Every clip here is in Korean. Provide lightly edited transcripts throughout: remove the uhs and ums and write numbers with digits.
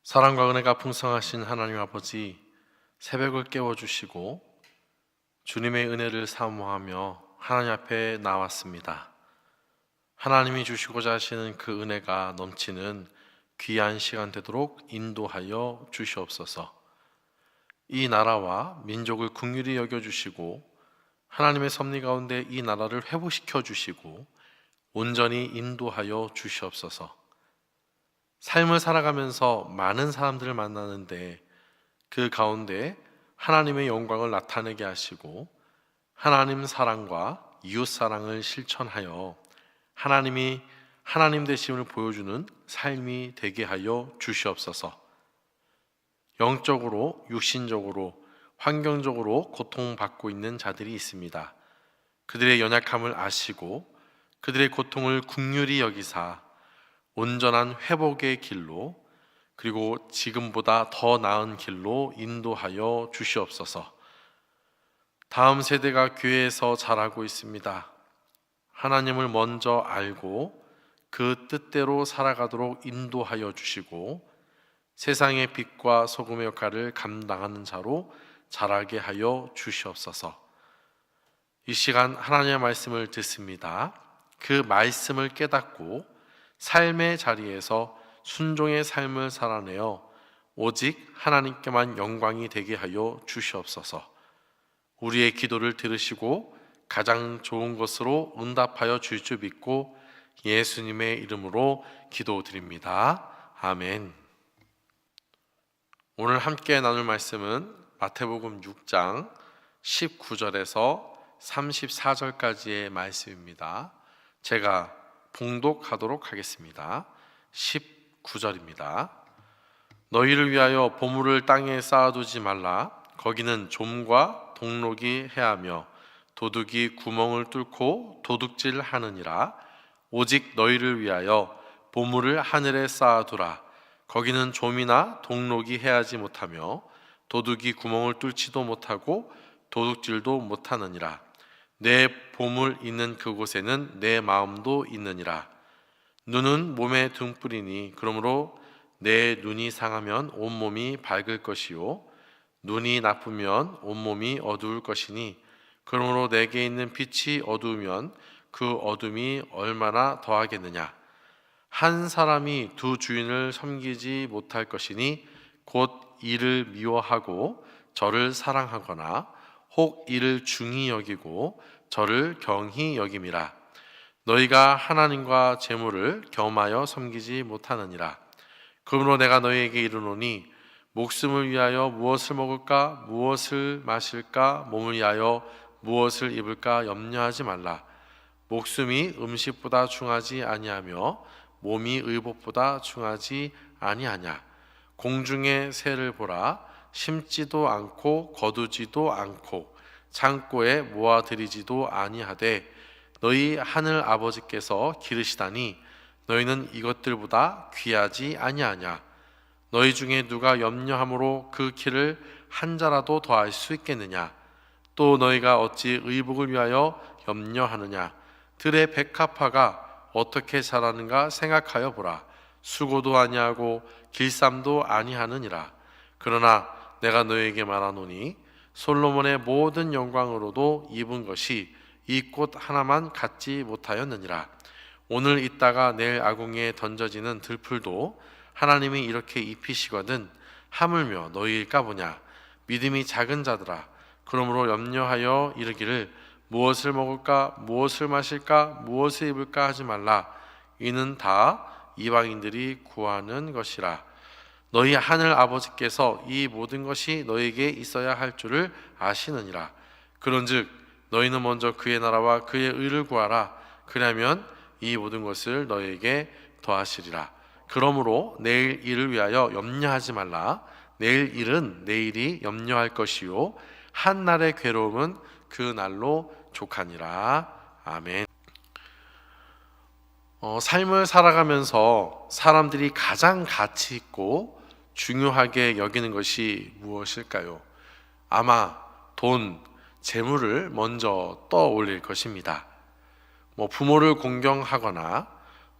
사랑과 은혜가 풍성하신 하나님 아버지, 새벽을 깨워주시고 주님의 은혜를 사모하며 하나님 앞에 나왔습니다. 하나님이 주시고자 하시는 그 은혜가 넘치는 귀한 시간 되도록 인도하여 주시옵소서. 이 나라와 민족을 긍휼히 여겨주시고 하나님의 섭리 가운데 이 나라를 회복시켜 주시고 온전히 인도하여 주시옵소서. 삶을 살아가면서 많은 사람들을 만나는데 그 가운데 하나님의 영광을 나타내게 하시고 하나님 사랑과 이웃 사랑을 실천하여 하나님이 하나님 되심을 보여주는 삶이 되게 하여 주시옵소서. 영적으로, 육신적으로, 환경적으로 고통받고 있는 자들이 있습니다. 그들의 연약함을 아시고 그들의 고통을 긍휼히 여기사 온전한 회복의 길로, 그리고 지금보다 더 나은 길로 인도하여 주시옵소서. 다음 세대가 교회에서 자라고 있습니다. 하나님을 먼저 알고 그 뜻대로 살아가도록 인도하여 주시고 세상의 빛과 소금의 역할을 감당하는 자로 자라게 하여 주시옵소서. 이 시간 하나님의 말씀을 듣습니다. 그 말씀을 깨닫고 삶의 자리에서 순종의 삶을 살아내어 오직 하나님께만 영광이 되게 하여 주시옵소서. 우리의 기도를 들으시고 가장 좋은 것으로 응답하여 주실 줄 믿고 예수님의 이름으로 기도드립니다. 아멘. 오늘 함께 나눌 말씀은 마태복음 6장 19절에서 34절까지의 말씀입니다. 제가 봉독하도록 하겠습니다. 19절입니다. 너희를 위하여 보물을 땅에 쌓아두지 말라. 거기는 좀과 동록이 해하며 도둑이 구멍을 뚫고 도둑질하느니라. 오직 너희를 위하여 보물을 하늘에 쌓아두라. 거기는 좀이나 동록이 해하지 못하며 도둑이 구멍을 뚫지도 못하고 도둑질도 못하느니라. 내 보물 있는 그곳에는 내 마음도 있느니라. 눈은 몸의 등불이니 그러므로 내 눈이 상하면 온몸이 밝을 것이요 눈이 나쁘면 온몸이 어두울 것이니 그러므로 내게 있는 빛이 어두우면 그 어둠이 얼마나 더하겠느냐. 한 사람이 두 주인을 섬기지 못할 것이니 곧 이를 미워하고 저를 사랑하거나 혹 이를 중히 여기고 저를 경히 여김이라. 너희가 하나님과 재물을 겸하여 섬기지 못하느니라. 그러므로 내가 너희에게 이르노니 목숨을 위하여 무엇을 먹을까 무엇을 마실까 몸을 위하여 무엇을 입을까 염려하지 말라. 목숨이 음식보다 중하지 아니하며 몸이 의복보다 중하지 아니하냐. 공중의 새를 보라. 심지도 않고 거두지도 않고 창고에 모아들이지도 아니하되 너희 하늘 아버지께서 기르시다니 너희는 이것들보다 귀하지 아니하냐. 너희 중에 누가 염려함으로 그 키를 한 자라도 더할 수 있겠느냐. 또 너희가 어찌 의복을 위하여 염려하느냐. 들의 백합화가 어떻게 자라는가 생각하여 보라. 수고도 아니하고 길쌈도 아니하느니라. 그러나 내가 너희에게 말하노니 솔로몬의 모든 영광으로도 입은 것이 이 꽃 하나만 갖지 못하였느니라. 오늘 있다가 내일 아궁이에 던져지는 들풀도 하나님이 이렇게 입히시거든 하물며 너희일까 보냐. 믿음이 작은 자들아, 그러므로 염려하여 이르기를 무엇을 먹을까 무엇을 마실까 무엇을 입을까 하지 말라. 이는 다 이방인들이 구하는 것이라. 너희 하늘 아버지께서 이 모든 것이 너희에게 있어야 할 줄을 아시느니라. 그런즉 너희는 먼저 그의 나라와 그의 의를 구하라. 그러면 이 모든 것을 너희에게 더하시리라. 그러므로 내일 일을 위하여 염려하지 말라. 내일 일은 내일이 염려할 것이요 한 날의 괴로움은 그 날로 족하니라. 아멘. 삶을 살아가면서 사람들이 가장 가치 있고 중요하게 여기는 것이 무엇일까요? 아마 돈, 재물을 먼저 떠올릴 것입니다. 부모를 공경하거나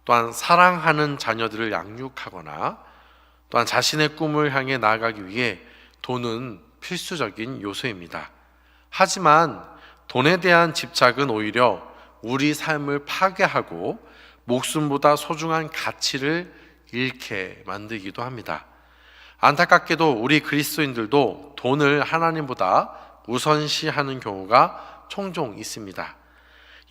또한 사랑하는 자녀들을 양육하거나 또한 자신의 꿈을 향해 나아가기 위해 돈은 필수적인 요소입니다. 하지만 돈에 대한 집착은 오히려 우리 삶을 파괴하고 목숨보다 소중한 가치를 잃게 만들기도 합니다. 안타깝게도 우리 그리스도인들도 돈을 하나님보다 우선시하는 경우가 종종 있습니다.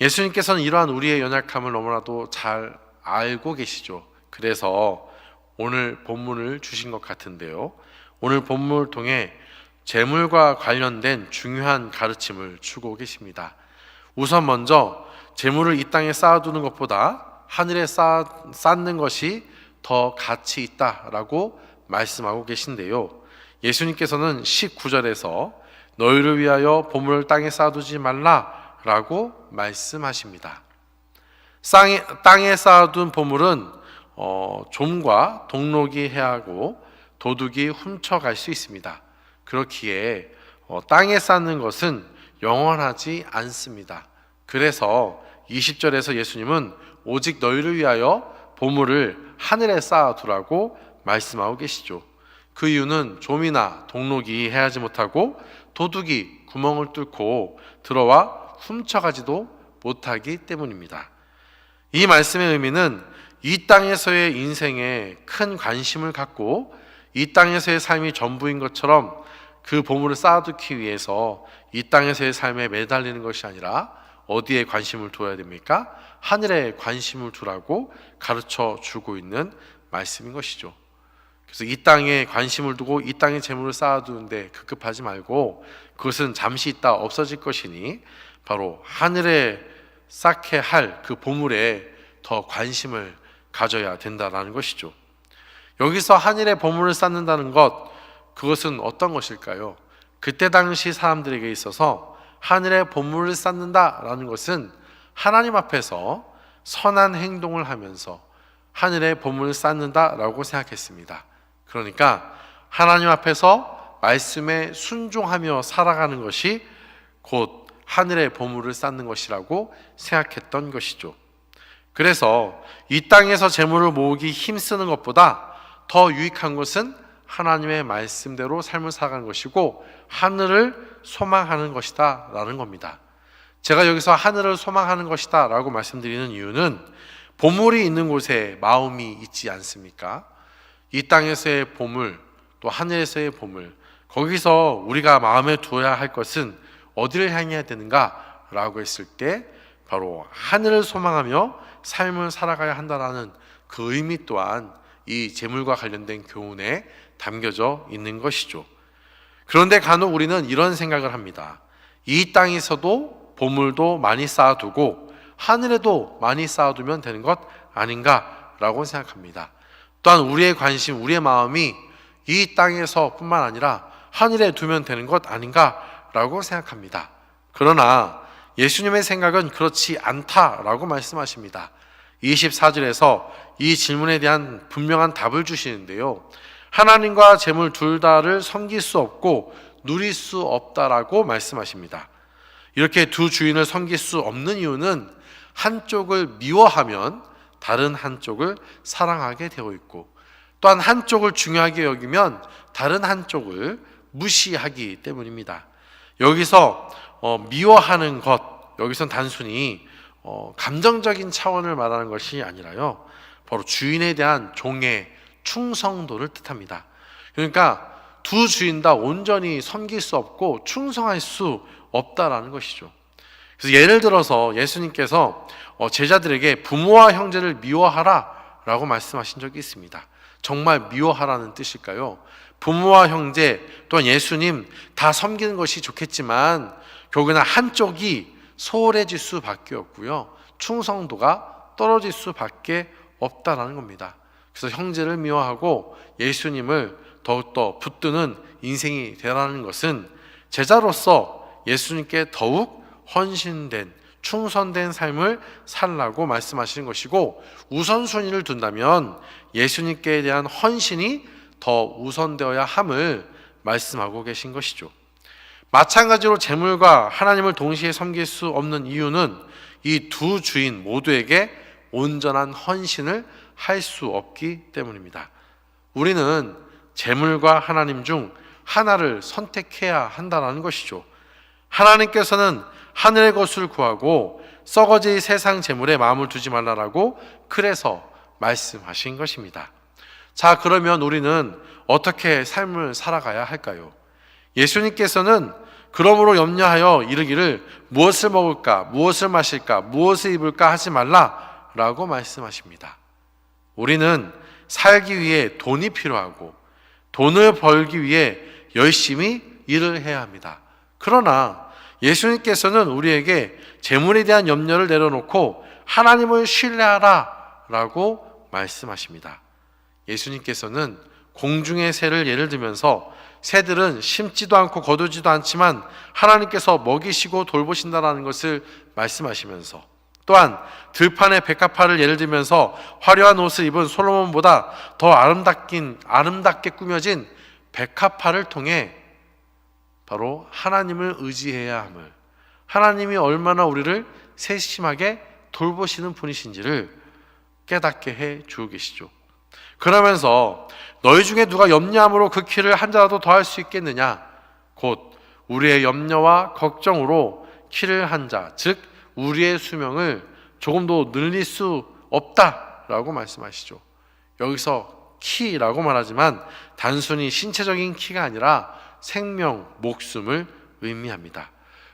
예수님께서는 이러한 우리의 연약함을 너무나도 잘 알고 계시죠. 그래서 오늘 본문을 주신 것 같은데요. 오늘 본문을 통해 재물과 관련된 중요한 가르침을 주고 계십니다. 우선 먼저 재물을 이 땅에 쌓아두는 것보다 하늘에 쌓는 것이 더 가치 있다라고 말씀하고 계신데요. 예수님께서는 19절에서 너희를 위하여 보물을 땅에 쌓아두지 말라라고 말씀하십니다. 땅에 쌓아둔 보물은 좀과 동록이 해하고 도둑이 훔쳐갈 수 있습니다. 그렇기에 땅에 쌓는 것은 영원하지 않습니다. 그래서 20절에서 예수님은 오직 너희를 위하여 보물을 하늘에 쌓아두라고 말씀하고 계시죠. 그 이유는 좀이나 동록이 해하지 못하고 도둑이 구멍을 뚫고 들어와 훔쳐가지도 못하기 때문입니다. 이 말씀의 의미는 이 땅에서의 인생에 큰 관심을 갖고 이 땅에서의 삶이 전부인 것처럼 그 보물을 쌓아두기 위해서 이 땅에서의 삶에 매달리는 것이 아니라 어디에 관심을 둬야 됩니까? 하늘에 관심을 두라고 가르쳐 주고 있는 말씀인 것이죠. 그래서 이 땅에 관심을 두고 이 땅에 재물을 쌓아두는데 급급하지 말고 그것은 잠시 있다 없어질 것이니 바로 하늘에 쌓게 할 그 보물에 더 관심을 가져야 된다는 것이죠. 여기서 하늘에 보물을 쌓는다는 것, 그것은 어떤 것일까요? 그때 당시 사람들에게 있어서 하늘에 보물을 쌓는다라는 것은 하나님 앞에서 선한 행동을 하면서 하늘에 보물을 쌓는다라고 생각했습니다. 그러니까 하나님 앞에서 말씀에 순종하며 살아가는 것이 곧 하늘에 보물을 쌓는 것이라고 생각했던 것이죠. 그래서 이 땅에서 재물을 모으기 힘쓰는 것보다 더 유익한 것은 하나님의 말씀대로 삶을 살아가는 것이고 하늘을 소망하는 것이다 라는 겁니다. 제가 여기서 하늘을 소망하는 것이다 라고 말씀드리는 이유는 보물이 있는 곳에 마음이 있지 않습니까? 이 땅에서의 보물, 또 하늘에서의 보물, 거기서 우리가 마음에 두어야 할 것은 어디를 향해야 되는가 라고 했을 때 바로 하늘을 소망하며 삶을 살아가야 한다라는 그 의미 또한 이 재물과 관련된 교훈에 담겨져 있는 것이죠. 그런데 간혹 우리는 이런 생각을 합니다. 이 땅에서도 보물도 많이 쌓아두고 하늘에도 많이 쌓아두면 되는 것 아닌가라고 생각합니다. 또한 우리의 관심, 우리의 마음이 이 땅에서 뿐만 아니라 하늘에 두면 되는 것 아닌가라고 생각합니다. 그러나 예수님의 생각은 그렇지 않다라고 말씀하십니다. 24절에서 이 질문에 대한 분명한 답을 주시는데요. 하나님과 재물 둘 다를 섬길 수 없고 누릴 수 없다라고 말씀하십니다. 이렇게 두 주인을 섬길 수 없는 이유는 한쪽을 미워하면 다른 한쪽을 사랑하게 되어 있고 또한 한쪽을 중요하게 여기면 다른 한쪽을 무시하기 때문입니다. 여기서 미워하는 것, 여기선 단순히 감정적인 차원을 말하는 것이 아니라요, 바로 주인에 대한 종의 충성도를 뜻합니다. 그러니까 두 주인 다 온전히 섬길 수 없고 충성할 수 없다라는 것이죠. 그래서 예를 들어서 예수님께서 제자들에게 부모와 형제를 미워하라 라고 말씀하신 적이 있습니다. 정말 미워하라는 뜻일까요? 부모와 형제 또한 예수님 다 섬기는 것이 좋겠지만 결국에는 한쪽이 소홀해질 수밖에 없고요, 충성도가 떨어질 수밖에 없다라는 겁니다. 그래서 형제를 미워하고 예수님을 더욱더 붙드는 인생이 되라는 것은 제자로서 예수님께 더욱 헌신된 충성된 삶을 살라고 말씀하시는 것이고, 우선순위를 둔다면 예수님께 대한 헌신이 더 우선되어야 함을 말씀하고 계신 것이죠. 마찬가지로 재물과 하나님을 동시에 섬길 수 없는 이유는 이 두 주인 모두에게 온전한 헌신을 할 수 없기 때문입니다. 우리는 재물과 하나님 중 하나를 선택해야 한다는 것이죠. 하나님께서는 하늘의 것을 구하고 썩어질 세상 재물에 마음을 두지 말라라고 그래서 말씀하신 것입니다. 자, 그러면 우리는 어떻게 삶을 살아가야 할까요? 예수님께서는 그러므로 염려하여 이르기를 무엇을 먹을까, 무엇을 마실까, 무엇을 입을까 하지 말라라고 말씀하십니다. 우리는 살기 위해 돈이 필요하고 돈을 벌기 위해 열심히 일을 해야 합니다. 그러나 예수님께서는 우리에게 재물에 대한 염려를 내려놓고 하나님을 신뢰하라라고 말씀하십니다. 예수님께서는 공중의 새를 예를 들면서 새들은 심지도 않고 거두지도 않지만 하나님께서 먹이시고 돌보신다라는 것을 말씀하시면서, 또한 들판의 백합화를 예를 들면서 화려한 옷을 입은 솔로몬보다 더 아름답게 꾸며진 백합화를 통해 바로 하나님을 의지해야 함을, 하나님이 얼마나 우리를 세심하게 돌보시는 분이신지를 깨닫게 해 주고 계시죠. 그러면서 너희 중에 누가 염려함으로 그 키를 한 자라도 더할 수 있겠느냐? 곧 우리의 염려와 걱정으로 키를 한 자, 즉 우리의 수명을 조금도 늘릴 수 없다라고 말씀하시죠. 여기서 키라고 말하지만 단순히 신체적인 키가 아니라 생명, 목숨을 의미합니다.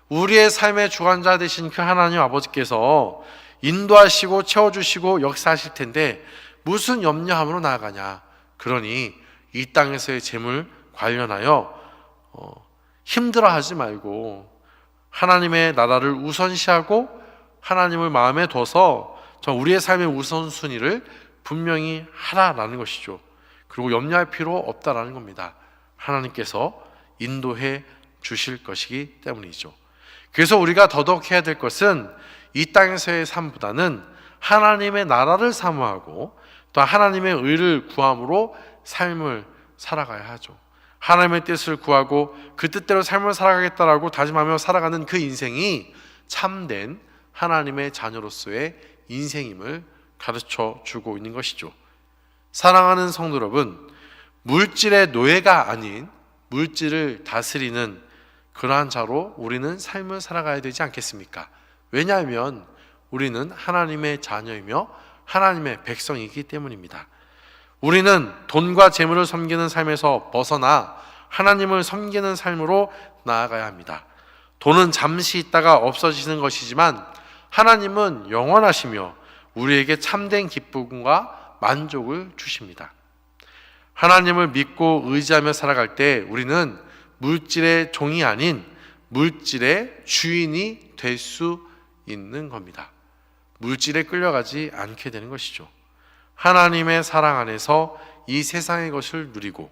우리의 삶의 주관자 되신 그 하나님 아버지께서 인도하시고 채워주시고 역사하실 텐데 무슨 염려함으로 나아가냐? 그러니 이 땅에서의 재물 관련하여 힘들어하지 말고 하나님의 나라를 우선시하고 하나님을 마음에 둬서 우리의 삶의 우선순위를 분명히 하라라는 것이죠. 그리고 염려할 필요 없다라는 겁니다. 하나님께서 인도해 주실 것이기 때문이죠. 그래서 우리가 더더욱 해야 될 것은 이 땅에서의 삶보다는 하나님의 나라를 사모하고 또 하나님의 의를 구함으로 삶을 살아가야 하죠. 하나님의 뜻을 구하고 그 뜻대로 삶을 살아가겠다라고 다짐하며 살아가는 그 인생이 참된 하나님의 자녀로서의 인생임을 가르쳐 주고 있는 것이죠. 사랑하는 성도 여러분, 물질의 노예가 아닌 물질을 다스리는 그러한 자로 우리는 삶을 살아가야 되지 않겠습니까? 왜냐하면 우리는 하나님의 자녀이며 하나님의 백성이기 때문입니다. 우리는 돈과 재물을 섬기는 삶에서 벗어나 하나님을 섬기는 삶으로 나아가야 합니다. 돈은 잠시 있다가 없어지는 것이지만 하나님은 영원하시며 우리에게 참된 기쁨과 만족을 주십니다. 하나님을 믿고 의지하며 살아갈 때 우리는 물질의 종이 아닌 물질의 주인이 될 수 있는 겁니다. 물질에 끌려가지 않게 되는 것이죠. 하나님의 사랑 안에서 이 세상의 것을 누리고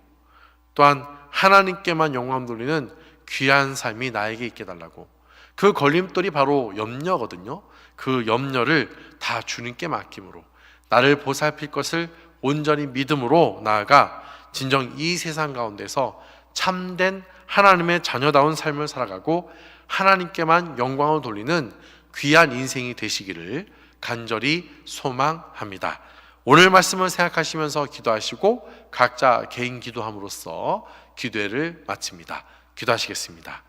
또한 하나님께만 영광 돌리는 귀한 삶이 나에게 있게 달라고. 그 걸림돌이 바로 염려거든요. 그 염려를 다 주님께 맡김으로 나를 보살필 것을 온전히 믿음으로 나아가 진정 이 세상 가운데서 참된 하나님의 자녀다운 삶을 살아가고 하나님께만 영광을 돌리는 귀한 인생이 되시기를 간절히 소망합니다. 오늘 말씀을 생각하시면서 기도하시고 각자 개인 기도함으로써 기도회를 마칩니다. 기도하시겠습니다.